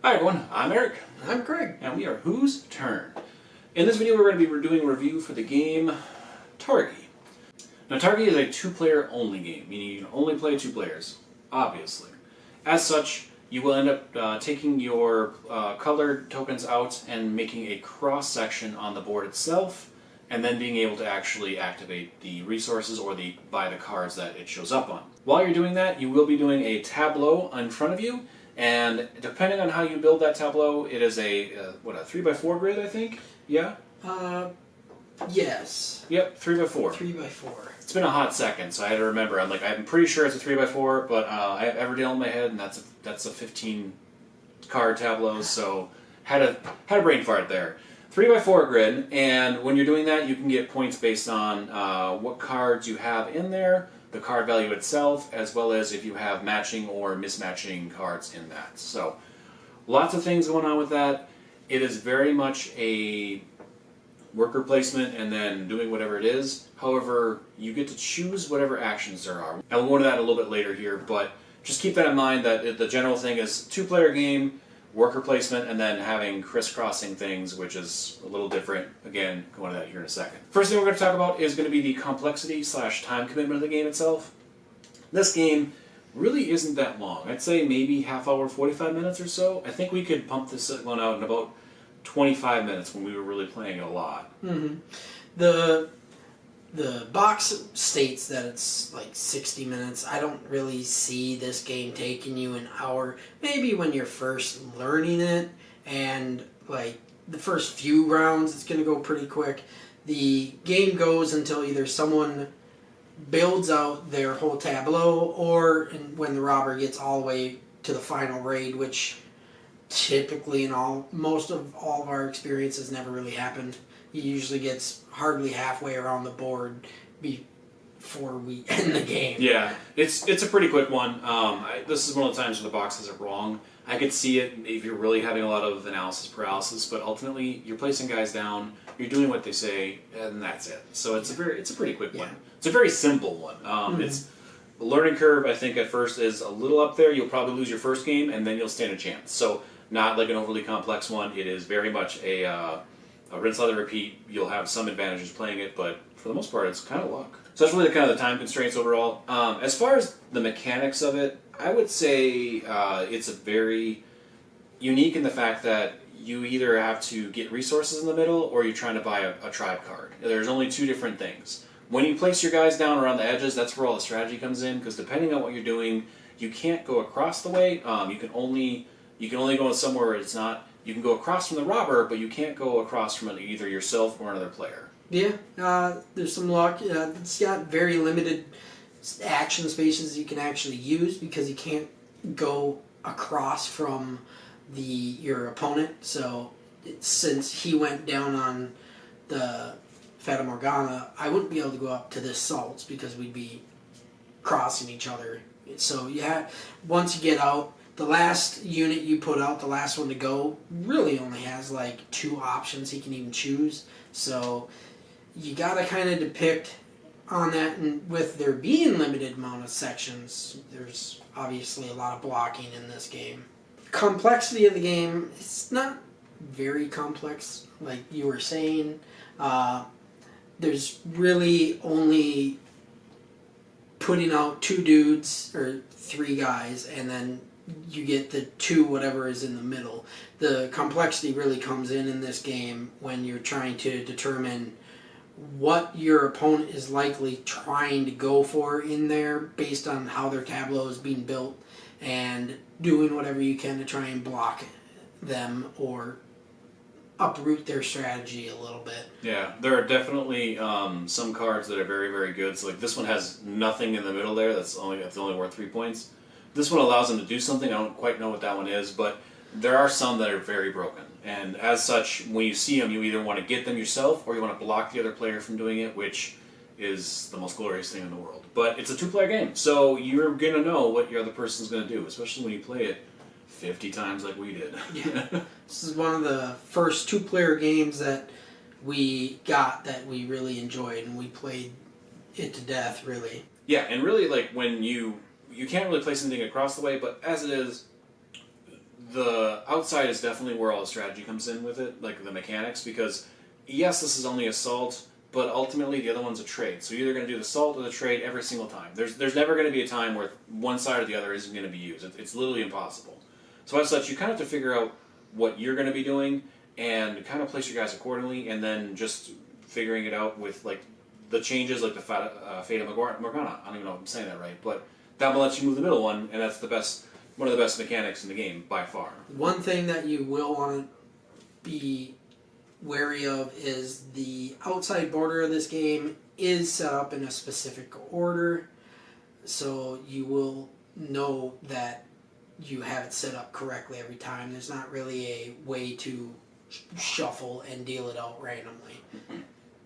Hi everyone, I'm Eric. I'm Craig. And we are Whose Turn? In this video we're going to be doing a review for the game Targi. Now Targi is a two-player only game, meaning you can only play two players, obviously. As such, you will end up taking your colored tokens out and making a cross-section on the board itself, and then being able to actually activate the resources or buy the cards that it shows up on. While you're doing that, you will be doing a tableau in front of you. And depending on how you build that tableau, it is a 3x4 grid, I think? Yeah? Yes. Yep, 3x4. 3x4. It's been a hot second, so I had to remember. I'm pretty sure it's a 3x4, but I have Everdale in my head, and that's a 15 card tableau, so had a brain fart there. 3x4 grid, and when you're doing that, you can get points based on what cards you have in there, the card value itself, as well as if you have matching or mismatching cards in that. So, lots of things going on with that. It is very much a worker placement and then doing whatever it is. However, you get to choose whatever actions there are. And we'll go into that a little bit later here, but just keep that in mind that the general thing is two-player game, worker placement, and then having crisscrossing things, which is a little different. Again, go into that here in a second. First thing we're going to talk about is going to be the complexity / time commitment of the game itself. This game really isn't that long. I'd say maybe half hour, 45 minutes or so. I think we could pump this one out in about 25 minutes when we were really playing it a lot. Mm-hmm. The box states that it's like 60 minutes. I don't really see this game taking you an hour. Maybe when you're first learning it and like the first few rounds it's going to go pretty quick. The game goes until either someone builds out their whole tableau or when the robber gets all the way to the final raid, which typically in most of all of our experiences never really happened. He usually gets hardly halfway around the board before we end the game. Yeah, it's a pretty quick one. This is one of the times where the boxes are wrong. I could see it if you're really having a lot of analysis paralysis, but ultimately you're placing guys down, you're doing what they say, and that's it. So it's a pretty quick one. It's a very simple one. It's the learning curve. I think at first is a little up there. You'll probably lose your first game, and then you'll stand a chance. So not like an overly complex one. It is very much a rinse, lather, repeat. You'll have some advantages playing it, but for the most part, it's kind of luck. So that's really kind of the time constraints overall. As far as the mechanics of it, I would say it's a very unique in the fact that you either have to get resources in the middle or you're trying to buy a tribe card. There's only two different things. When you place your guys down around the edges, that's where all the strategy comes in, because depending on what you're doing, you can't go across the way. You can only go somewhere where it's not. You can go across from the robber, but you can't go across from either yourself or another player. Yeah, there's some luck. It's got very limited action spaces you can actually use because you can't go across from your opponent. So since he went down on the Fata Morgana, I wouldn't be able to go up to this Salts because we'd be crossing each other. So once you get out, the last unit you put out, the last one to go, really only has like 2 options he can even choose. So you gotta kind of depict on that, and with there being limited amount of sections, there's obviously a lot of blocking in this game. Complexity of the game, it's not very complex, like you were saying. There's really only putting out 2 dudes or 3 guys, and then you get the 2 whatever is in the middle. The complexity really comes in this game when you're trying to determine what your opponent is likely trying to go for in there based on how their tableau is being built, and doing whatever you can to try and block them or uproot their strategy a little bit. Yeah, there are definitely some cards that are very, very good. So like this one has nothing in the middle there. That's only worth 3 points. This one allows them to do something. I don't quite know what that one is, but there are some that are very broken. And as such, when you see them, you either want to get them yourself or you want to block the other player from doing it, which is the most glorious thing in the world. But it's a 2-player game, so you're going to know what your other person's going to do, especially when you play it 50 times like we did. Yeah. This is one of the first 2-player games that we got that we really enjoyed, and we played it to death, really. Yeah, and really, like, when you can't really place anything across the way, but as it is, the outside is definitely where all the strategy comes in with it, like the mechanics, because yes, this is only assault, but ultimately the other one's a trade. So you're either going to do the assault or the trade every single time. There's never going to be a time where one side or the other isn't going to be used. It's literally impossible. So as such, you kind of have to figure out what you're going to be doing and kind of place your guys accordingly, and then just figuring it out with like the changes, like the Fata Morgana. I don't even know if I'm saying that right, but that will let you move the middle one, and that's one of the best mechanics in the game by far. One thing that you will want to be wary of is the outside border of this game is set up in a specific order, so you will know that you have it set up correctly every time. There's not really a way to shuffle and deal it out randomly.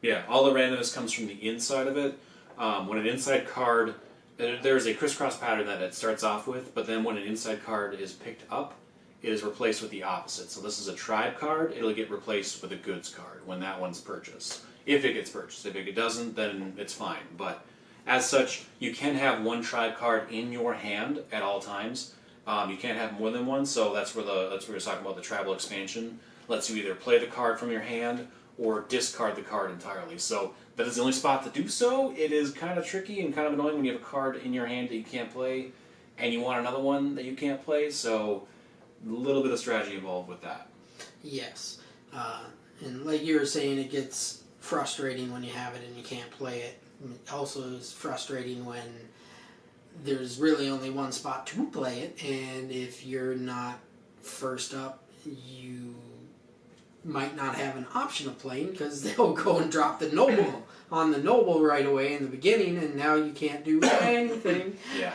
Yeah, all the randomness comes from the inside of it. When an inside card, there's a crisscross pattern that it starts off with, but then when an inside card is picked up, it is replaced with the opposite. So this is a tribe card, it'll get replaced with a goods card when that one's purchased. If it gets purchased. If it doesn't, then it's fine. But as such, you can have one tribe card in your hand at all times. You can't have more than one, so that's where we're talking about the tribal expansion. Lets you either play the card from your hand or discard the card entirely. So that is the only spot to do so. It is kind of tricky and kind of annoying when you have a card in your hand that you can't play and you want another one that you can't play, so a little bit of strategy involved with that. Yes. And like you were saying, it gets frustrating when you have it and you can't play it. It also is frustrating when there's really only one spot to play it, and if you're not first up, you might not have an option of playing because they'll go and drop the noble on the noble right away in the beginning, and now you can't do anything. Yeah.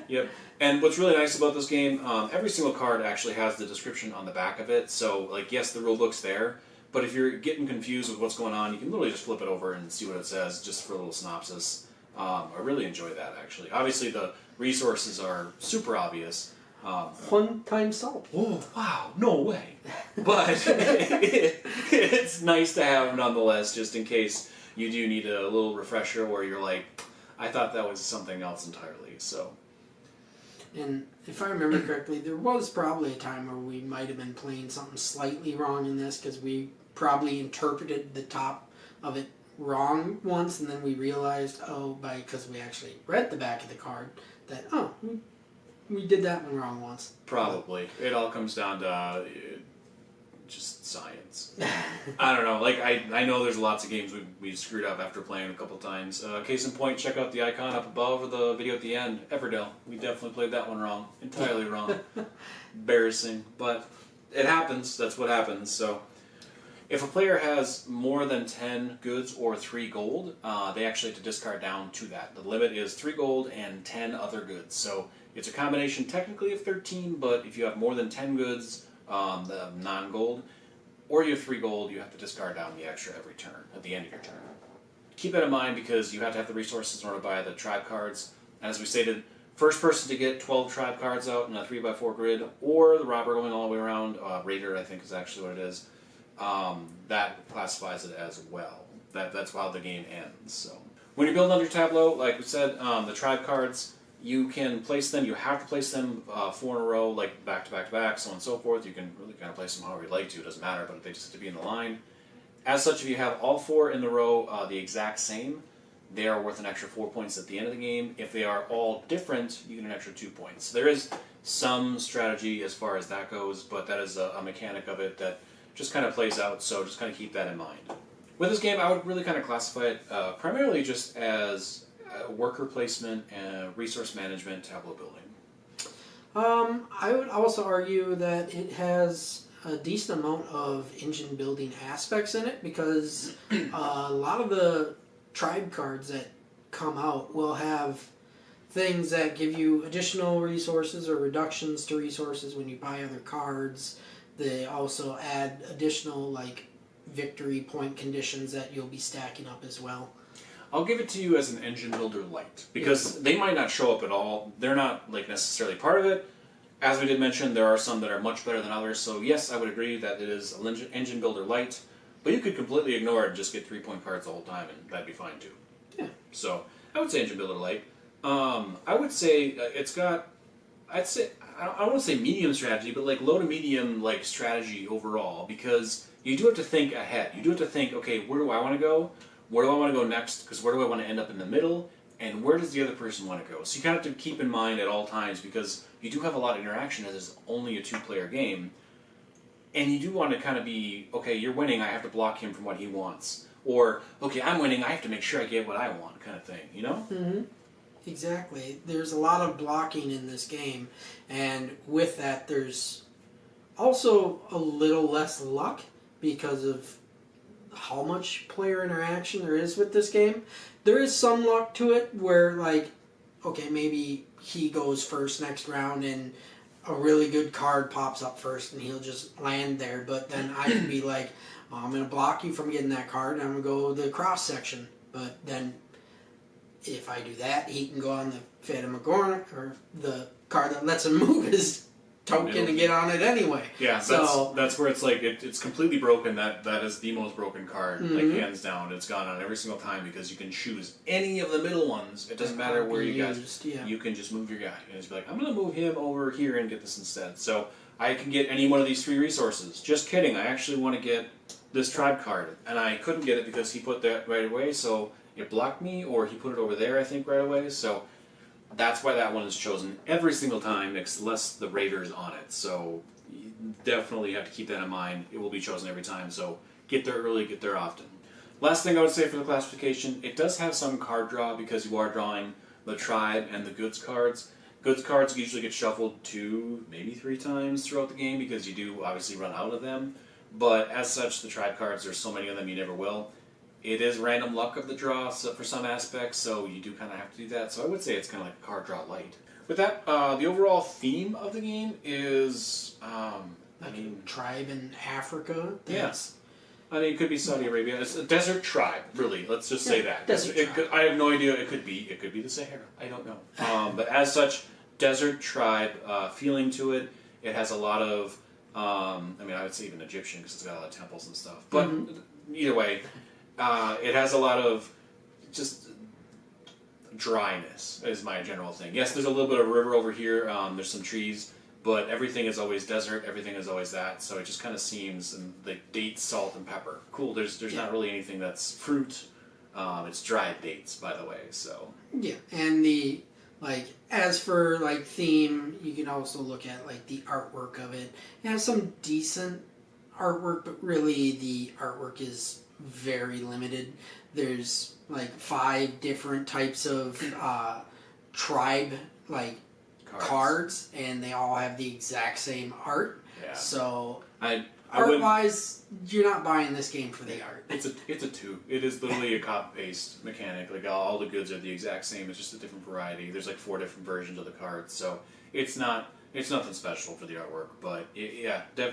Yep. And what's really nice about this game, every single card actually has the description on the back of it. So, like, yes, the rule book's there, but if you're getting confused with what's going on, you can literally just flip it over and see what it says, just for a little synopsis. I really enjoy that, actually. Obviously, the resources are super obvious. One-time salt. Oh, wow, no way. But it's nice to have nonetheless, just in case you do need a little refresher where you're like, I thought that was something else entirely, so. And if I remember correctly, there was probably a time where we might have been playing something slightly wrong in this because we probably interpreted the top of it wrong once, and then we realized, because we actually read the back of the card, that, we did that one wrong once. Probably. It all comes down to just science. I don't know. Like, I know there's lots of games we screwed up after playing a couple times. Case in point, check out the icon up above or the video at the end. Everdell. We definitely played that one wrong. Entirely wrong. Embarrassing. But it happens. That's what happens. So if a player has more than 10 goods or 3 gold, they actually have to discard down to that. The limit is 3 gold and 10 other goods. So it's a combination technically of 13, but if you have more than 10 goods, the non-gold, or you have 3 gold, you have to discard down the extra every turn, at the end of your turn. Keep that in mind because you have to have the resources in order to buy the tribe cards. As we stated, first person to get 12 tribe cards out in a 3x4 grid, or the robber going all the way around, raider I think is actually what it is, that classifies it as well. That's how the game ends. So when you're building on your tableau, like we said, the tribe cards, you can place them, you have to place them 4 in a row, like back to back to back, so on and so forth. You can really kind of place them however you like to, it doesn't matter, but they just have to be in the line. As such, if you have all 4 in the row the exact same, they are worth an extra 4 points at the end of the game. If they are all different, you get an extra 2 points. So there is some strategy as far as that goes, but that is a mechanic of it that just kind of plays out, so just kind of keep that in mind. With this game, I would really kind of classify it primarily just as worker placement and resource management, tableau building. I would also argue that it has a decent amount of engine building aspects in it because a lot of the tribe cards that come out will have things that give you additional resources or reductions to resources when you buy other cards. They also add additional like victory point conditions that you'll be stacking up as well. I'll give it to you as an engine builder light because they might not show up at all. They're not like necessarily part of it. As we did mention, there are some that are much better than others. So yes, I would agree that it is an engine builder light, but you could completely ignore it and just get 3-point cards the whole time, and that'd be fine too. Yeah. So I would say engine builder light. I would say it's got I'd say I don't want to say medium strategy, but like low to medium like strategy overall, because you do have to think ahead. You do have to think, okay, where do I want to go? Where do I want to go next? Because where do I want to end up in the middle? And where does the other person want to go? So you kind of have to keep in mind at all times, because you do have a lot of interaction as it's only a 2-player game. And you do want to kind of be, okay, you're winning, I have to block him from what he wants. Or, okay, I'm winning, I have to make sure I get what I want, kind of thing, you know? Mm-hmm. Exactly. There's a lot of blocking in this game, and with that, there's also a little less luck because of how much player interaction there is with this game. There is some luck to it where, like, okay, maybe he goes first next round and a really good card pops up first and he'll just land there, but then I can be like, oh, I'm going to block you from getting that card and I'm going to go the cross section. But then if I do that, he can go on the Fatamagorn, or the card that lets him move his token and get on it anyway. Yeah, so that's where it's like, it's completely broken. That is the most broken card, like hands down. It's gone on every single time because you can choose any of the middle ones. It doesn't matter where you guys, you can just move your guy. And it's like, I'm going to move him over here and get this instead. So I can get any one of these 3 resources. Just kidding, I actually want to get this tribe card. And I couldn't get it because he put that right away, so it blocked me, or he put it over there, I think, right away. So that's why that one is chosen every single time, unless the Raider's on it. So you definitely have to keep that in mind. It will be chosen every time, so get there early, get there often. Last thing I would say for the classification, it does have some card draw because you are drawing the tribe and the goods cards. Goods cards usually get shuffled 2, maybe 3 times throughout the game because you do obviously run out of them. But as such, the tribe cards, there's so many of them you never will. It is random luck of the draw for some aspects, so you do kind of have to do that. So I would say it's kind of like a card draw light. With that, the overall theme of the game is, tribe in Africa. Yes. I mean, it could be Saudi Arabia. It's a desert tribe, really. Let's just say that. I have no idea. It could be the Sahara. I don't know. But as such, desert tribe feeling to it. It has a lot of, I would say even Egyptian because it's got a lot of temples and stuff. But either way, it has a lot of just dryness is my general thing. Yes, there's a little bit of river over here. There's some trees. But everything is always desert, everything is always that, so it just kind of seems, and like dates, salt, and pepper. Cool, there's not really anything that's fruit. It's dried dates, by the way, so. Yeah, and as for, theme, you can also look at, the artwork of it. It has some decent artwork, but really the artwork is very limited. There's, 5 different types of tribe, cards, and they all have the exact same art. Yeah. So art-wise, you're not buying this game for the art. It's a 2. It is literally a copy-paste mechanic. All the goods are the exact same. It's just a different variety. There's 4 different versions of the cards, so it's nothing special for the artwork. But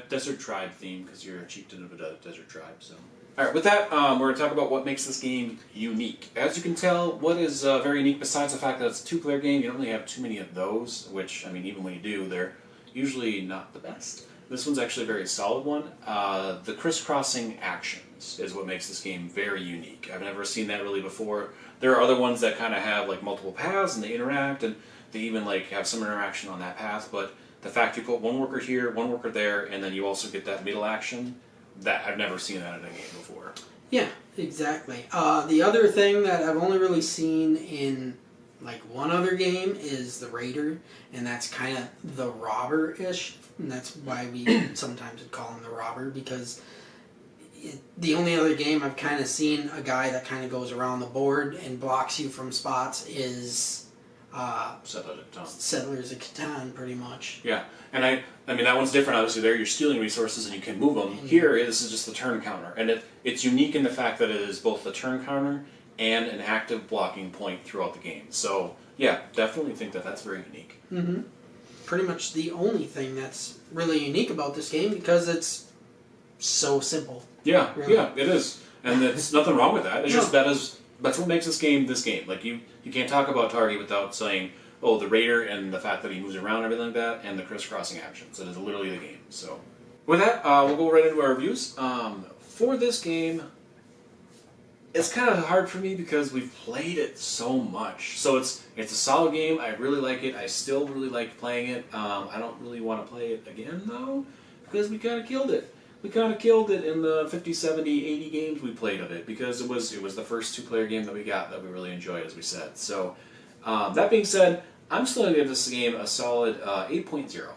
desert tribe theme because you're a chieftain of a desert tribe. So. All right, with that, we're going to talk about what makes this game unique. As you can tell, what is very unique, besides the fact that it's a 2-player game, you don't really have too many of those, which, even when you do, they're usually not the best. This one's actually a very solid one. The crisscrossing actions is what makes this game very unique. I've never seen that really before. There are other ones that kind of have multiple paths, and they interact, and they even have some interaction on that path, but the fact you put one worker here, one worker there, and then you also get that middle action, that I've never seen that in a game before. Yeah, exactly. The other thing that I've only really seen in one other game is the Raider, and that's kind of the robber-ish, and that's why we sometimes would call him the robber, because the only other game I've kind of seen a guy that kind of goes around the board and blocks you from spots is Settlers of Catan, pretty much. Yeah, and I mean that one's different. Obviously, there you're stealing resources and you can move them. Here, this is just the turn counter, and it's unique in the fact that it is both the turn counter and an active blocking point throughout the game. So, yeah, definitely think that that's very unique. Mm-hmm. Pretty much the only thing that's really unique about this game because it's so simple. Yeah, really. Yeah, it is, and there's nothing wrong with that. It's just that's what makes this game. Like you can't talk about Targi without saying, oh, the Raider and the fact that he moves around and everything like that, and the crisscrossing actions. It is literally the game. So, with that, we'll go right into our reviews. For this game, It's kind of hard for me because we've played it so much. So it's a solid game. I really like it. I still really like playing it. I don't really want to play it again, though, because we kind of killed it. We kind of killed it in the 50, 70, 80 games we played of it, because it was the first two-player game that we got that we really enjoyed, as we said. So that being said, I'm still going to give this game a solid 8.0.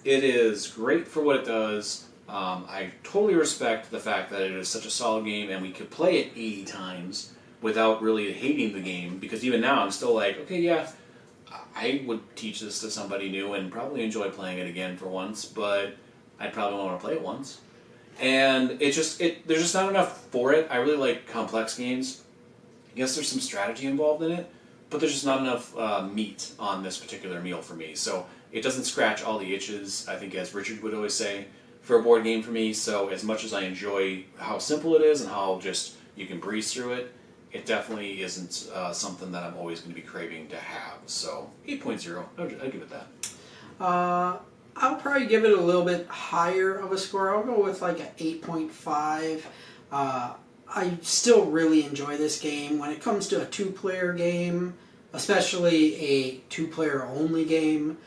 It is great for what it does. I totally respect the fact that it is such a solid game and we could play it 80 times without really hating the game, because even now I'm still like, okay, yeah, I would teach this to somebody new and probably enjoy playing it again for once, but I'd probably want to play it once. And there's just not enough for it. I really like complex games. Yes, there's some strategy involved in it, but there's just not enough meat on this particular meal for me. So it doesn't scratch all the itches, I think, as Richard would always say, for a board game for me. So as much as I enjoy how simple it is and how just you can breeze through it, it definitely isn't something that I'm always going to be craving to have. So 8.0, I'd give it that. I'll probably give it a little bit higher of a score. I'll go with like an 8.5. I still really enjoy this game. When it comes to a two-player game, especially a two-player only game,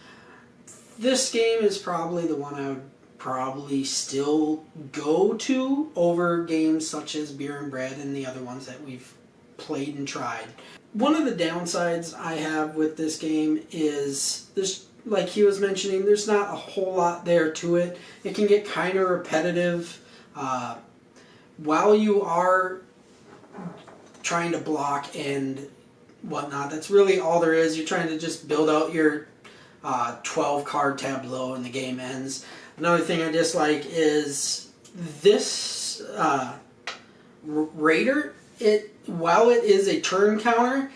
this game is probably the one I would probably still go to over games such as Beer and Bread and the other ones that we've played and tried. One of the downsides I have with this game is this, like he was mentioning, there's not a whole lot there to it. It can get kind of repetitive. While you are trying to block and whatnot, that's really all there is. You're trying to just build out your 12-card tableau and the game ends. Another thing I dislike is this Raider. While it is a turn counter,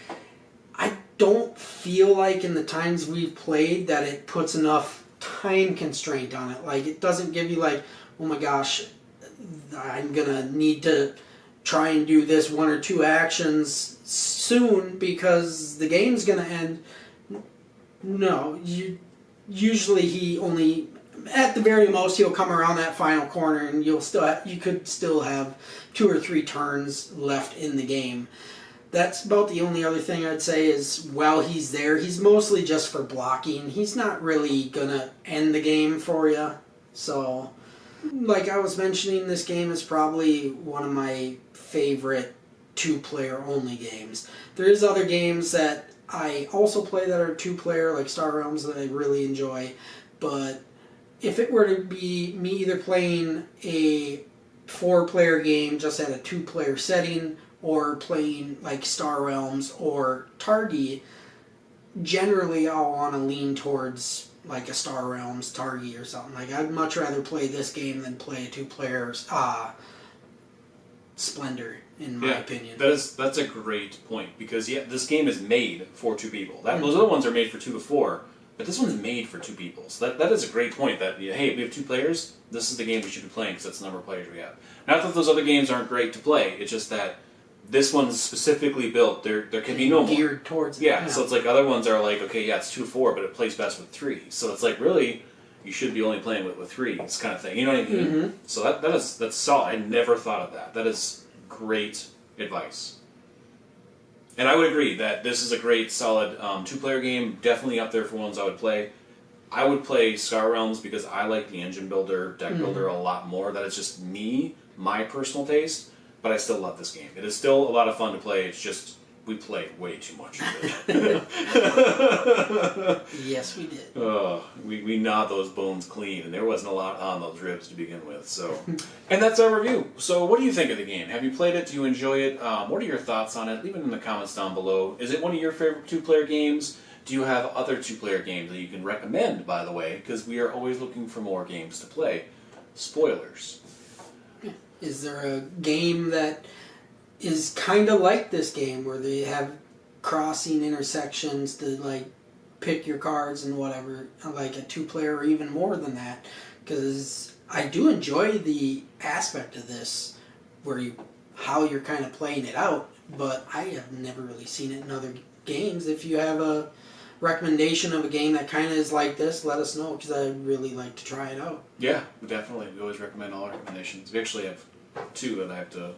I don't feel like in the times we've played that it puts enough time constraint on it. Like, it doesn't give you like, oh my gosh, I'm gonna need to try and do this one or two actions soon because the game's gonna end. No, usually he only, at the very most, he'll come around that final corner and you could still have 2 or 3 turns left in the game. That's about the only other thing I'd say is while he's there, he's mostly just for blocking. He's not really gonna end the game for you. So, like I was mentioning, this game is probably one of my favorite two-player only games. There is other games that I also play that are two-player, like Star Realms, that I really enjoy, but if it were to be me either playing a 4-player game just at a 2-player setting or playing like Star Realms or Targi, generally I'll want to lean towards like a Star Realms, Targi or something. Like, I'd much rather play this game than play a 2-player Splendor, in my opinion. That's a great point, because this game is made for 2 people. Those other ones are made for 2 to 4, but this one's made for 2 people. So that is a great point, that, hey, we have 2 players, this is the game we should be playing because that's the number of players we have. Not that those other games aren't great to play, it's just that this one's specifically built. There can be no more. Geared towards it. Yeah, so it's like other ones are like, okay, yeah, it's 2-4, but it plays best with 3. So it's like, really, you should be only playing with 3, this kind of thing. You know what I mean? Mm-hmm. So that's solid. I never thought of that. That is great advice. And I would agree that this is a great, solid 2-player game. Definitely up there for ones I would play. I would play Star Realms because I like the engine builder, deck builder a lot more. That is just me, my personal taste. But I still love this game. It is still a lot of fun to play. It's just, we played way too much of it. Yes, we did. We gnawed those bones clean, and there wasn't a lot on those ribs to begin with. So, and that's our review. So what do you think of the game? Have you played it? Do you enjoy it? What are your thoughts on it? Leave it in the comments down below. Is it one of your favorite 2-player games? Do you have other 2-player games that you can recommend, by the way? Because we are always looking for more games to play. Spoilers. Is there a game that is kind of like this game where they have crossing intersections to like pick your cards and whatever, like a 2-player or even more than that? Because I do enjoy the aspect of this where how you're kind of playing it out, but I have never really seen it in other games. If you have a recommendation of a game that kind of is like this, let us know, because I'd really like to try it out. Yeah, definitely. We always recommend all our recommendations. We actually have 2 that I have to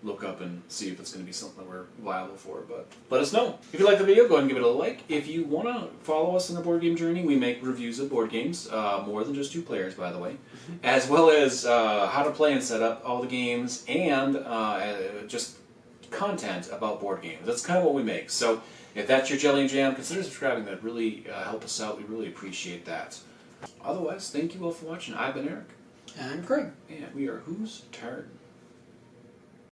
look up and see if it's going to be something that we're viable for. But let us know. If you like the video, go ahead and give it a like. If you want to follow us on the board game journey, we make reviews of board games, more than just 2 players, by the way, as well as how to play and set up all the games, and just content about board games. That's kind of what we make. So if that's your jelly and jam, consider subscribing. That'd really help us out. We really appreciate that. Otherwise, thank you all for watching. I've been Eric. And I'm Craig. And we are Who's Targi?